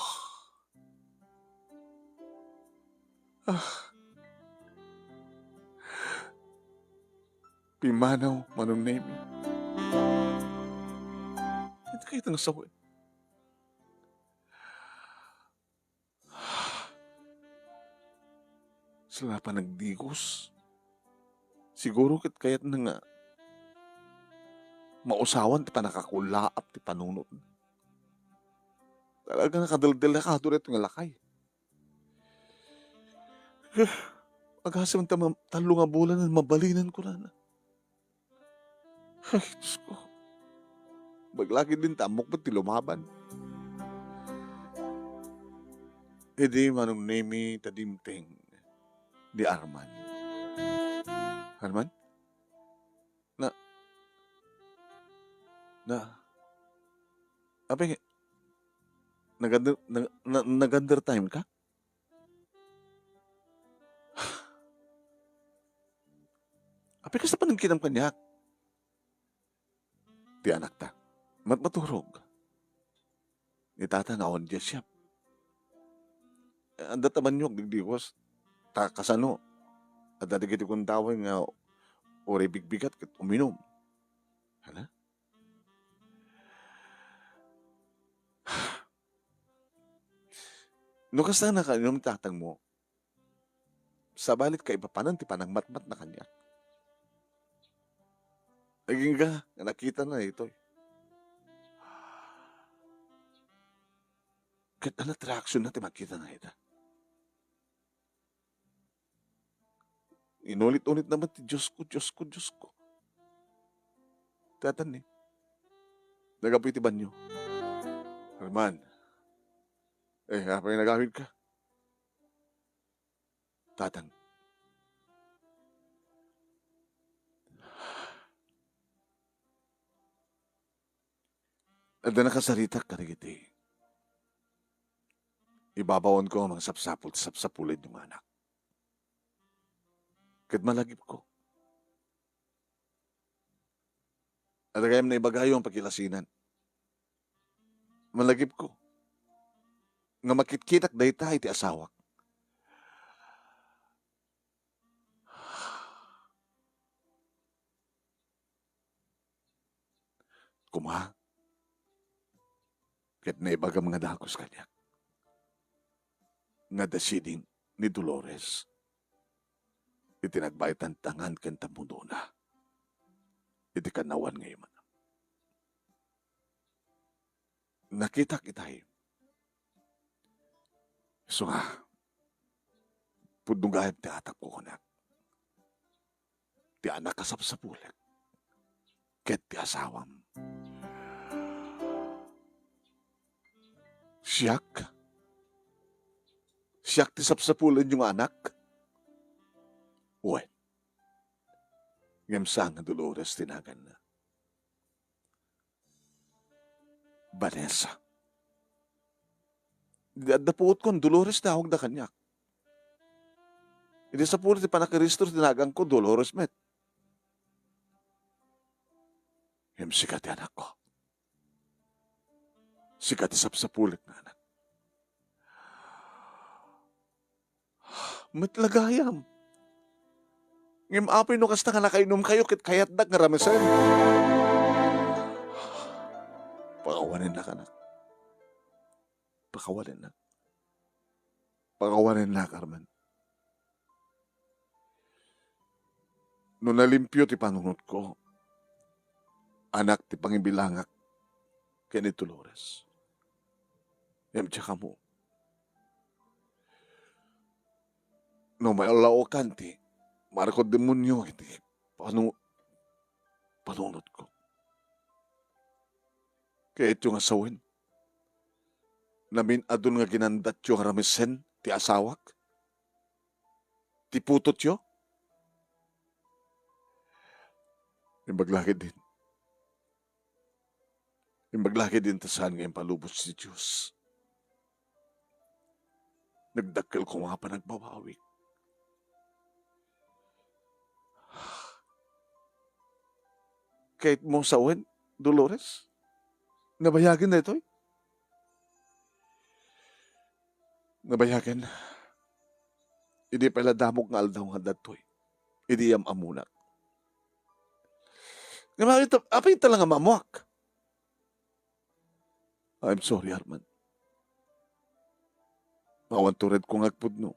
Pimanaw manong name. Hindi kayo ito nasawin. Sila pa nagdigos. Siguro kayat na nga mausawan ti panakakulaap ti panunod. Talaga nakadaldal na ka doon ito nga lakay. Aghasim talo nga bulan na mabalinan ko na. Ay, Diyos ko. Baglagi din tamok ba't ti lumaban? Hindi manong nemi tadimteng di Arman. Arman? Apeng, nag-under time ka? Apeng ka sa panagkinam kanyak? Ti anak ta. Maturog. Ni tata nga on dyan siya. Ang dataman nyo, digdigwas. Kasano. At dadigiti kong tawag nga ore bigbigat kat uminom. Hala? No kasta na kaninom tatang mo, sa balit ka ipapanan ti panang matmat na kanya. Naging ka, nakita na ito. Kat ang attraction na ti makita na ito. Inulit-ulit naman ti Diyos ko, Diyos ko, Diyos ko. Tatan ni. Nagapoy ti banyo. Arman. Apa yung nagawin ka? Tatang. Ada nakasarita ka rigiti. ibabawon ko ang mga sapsapulid yung anak. Ket malagip ko. At kayam na ibagayo ang pagkilasinan. Malagip ko. Nga makitkitak dayta iti asawak. Kuma. Ket na ibaga mga dakos kanya. Nga dasiding ni Dolores. Itinagbaytan tangan kenta mundo na. Iti kanawan ngayon. Nakita kitay. So nga, pudungahan ti atak ko na. Ti anak kasap sa pulik. Ket ti asawam. Siyak ti sapsapulan yung anak. Uwe. Ngamsa nga Dolores tinagan na. Vanessa. Dapuot ko, Dolores tawag na kanyak. Hindi sa pulit, panakaristo tinagan ko, Dolores met. Sikat ti anak ko. Sikat ti sapsapulit na anak. Matlagayam. Ngem apay no kasta nga nakainom kayo kit kayat dak nga ramasan. Pakawanin na kanak. Pakawanin na. Pakawanin na, Carmen. No nalimpyo ti panunot ko, anak ti pangibilangak kay ni Dolores. Yam tsaka mo. No may alaokan ti, marko demonyo iti panunot ko. Kaya ito nga sawin. Namin adun nga ginandat yung ramisen ti asawak. Ti putot yo. Imbaglaki din. Imbaglaki din tasan ngayon palubos si Diyos. Nagdakkel ko nga pa nagbabawi. Kahit mo sawin, Dolores, nabayagin na ito. Nabayagin. Hindi pala damok nga aldaw nga datoy. Hindi yam amunak. Apa yung talang mamuak? I'm sorry, Arman. Mawantured ko ngagpudno.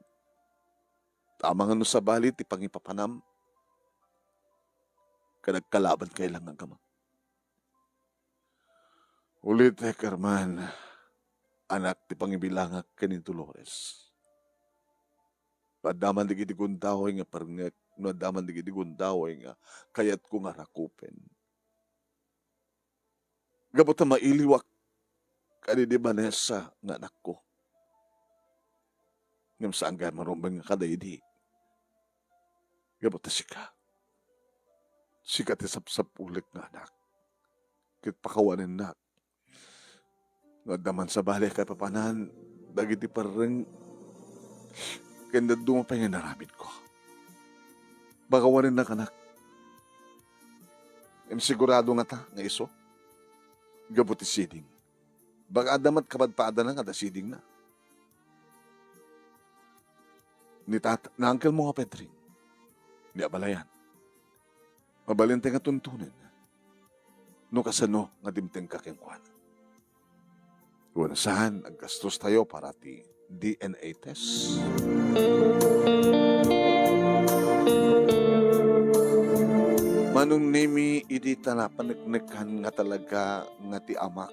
Tama nga no sa balit, ipangipapanam. Kanagkalaban kailangan ka ma. Ulit, Arman. Anak, ti pangibilangak ka ni Dolores. Padaman di gidigundaway nga parngek, no daman di gidigundaway nga kayat ko nga rakupen. Gabot na mailiwak kani di Vanessa nga anak ko. Ngam saan ka marumbang nga kadaydi. Gabot na sika. Sika ti sapsapulik nga anak. Kit pakawanin na. Nga daman sa balik kay papanan, dagiti parang kanda dumapay nga naramid ko. Baka warin na kanak. Sigurado nga ta, nga iso. Gabuti siding. Baka adamat kabadpada na nga da siding na. Na uncle mo nga Pedring. Ni abalayan. Mabalinte nga tuntunin. No kasano nga dimteng kakengkwan. Kung saan, aggastos tayo para ti DNA test. Manong nimi, idita na paniknikan nga talaga nga ti ama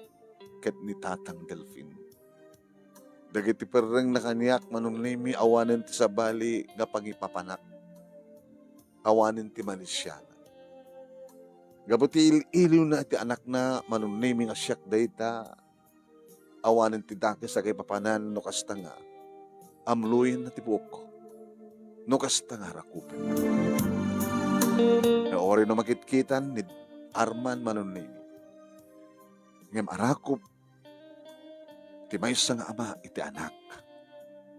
ket ni Tatang Delfin. Dagiti perreng na kaniyak, manong nimi, awanin ti sabali nga pangipapanak. Awanin ti Manisyana. Gabuti iliw na ti anak na, manong nimi nga siyak dayta, awanin ti dake sa kay papanan no kasta nga amluin na ti buok ko no kasta nga rakupen. Na ori no makitkitan ni Arman manunimi ngem arakop ti maysa nga ama iti anak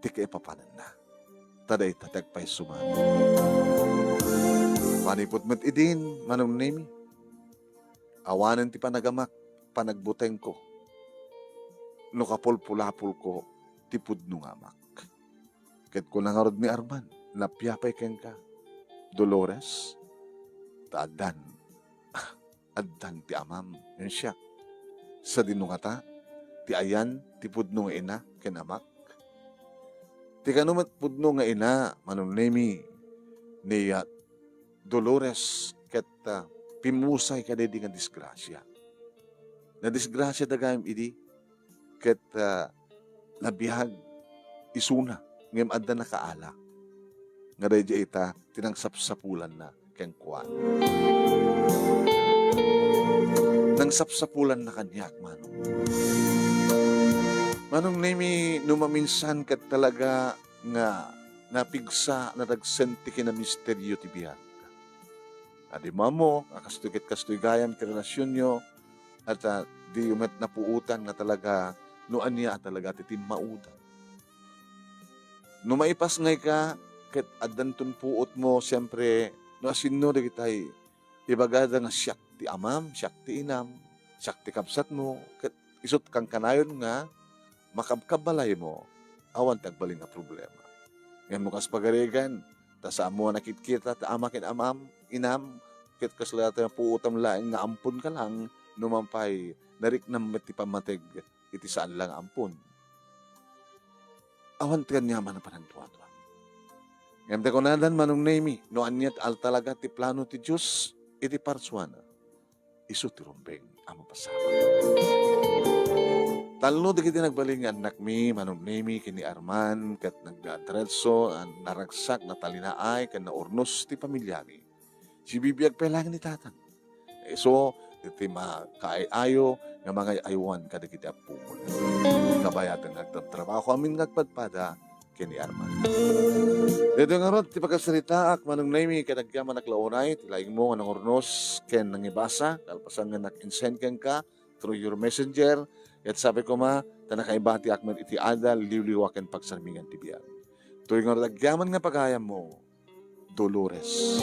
ti kaipapanan na. Taday tatagpay sumano. Panipot met idin, manong nemi. Awanan ti panagamak, panagbuteng ko. No kapulpulapul ko, ti pudno ngamak. Ket ko nangarod ni Arman, napyapay ken ka. Dolores, taadan. Addan ti amam, yan siya. Sa dinungata, ti ayan, ti pudno nga ina, ken amak. Ti kanumat pudno nga ina, manong nemi, ni Dolores, ket pimusay ka di nga disgrasya. Na disgrasya dagayam idi, ket nabihag isuna, ngem adda na kaala. Nga daydi ita, tinangsapsapulan na ken kuan. Nang sapsapulan na kanyak, manong. Manong nemi, numaminsan ket talaga nga napigsa na nagsenti kina misteryo ti biyag. Adi mamo, kastoy gayam ti relasyon nyo, at di umet na puutan na talaga noan niya talaga ti timmautan. No maipas ngay ka, ket addanton puot mo, siyempre, no asinno di kitay, ibagada nga siyak ti amam, siyak ti inam, siyak ti kapsat mo, ket isot kang kanayon nga, makabkabalay mo, awan tagbaling nga problema. Ngayon mo kas pagarigan, ta sa amo nakitkita, ta amakin amam, inam, ket kaslata nga puutam laing nga ampun ka lang, numampay, nariknam met ti pamateg, iti saan lang ampun. Awan ti kanyaman na panagtuwa-tuwa. Ngayon ta kunadan manong nemi, no anyat al talaga ti plano ti Diyos, iti parsuana, iso ti rumbeng, amo pasama. Talno di kiti nagbaling anak mi, manong nemi, kini Arman, kat nagdadredso, naragsak, natalinaay, kan naurnos ti pamilya mi. Si bibiyag pelang ni tatang. So, iti makaayayo, nga mga aywan kada kiti apumon. Kabayatan nagtatrabaho amin nagpadpada, kini Arman. Dito nga ron, ti pagkasalitaak, manong nemi, kanagyaman naklaunay, tilaing mo nga nangurnos, ken nangibasa, kalpasan nga nak-insend ken ka, through your messenger, at sabi ko tanakaibati akman iti adal, liwliwaken pagsarmingan ti biyag. Tuwing nga nagyaman nga pagayam mo, Dolores.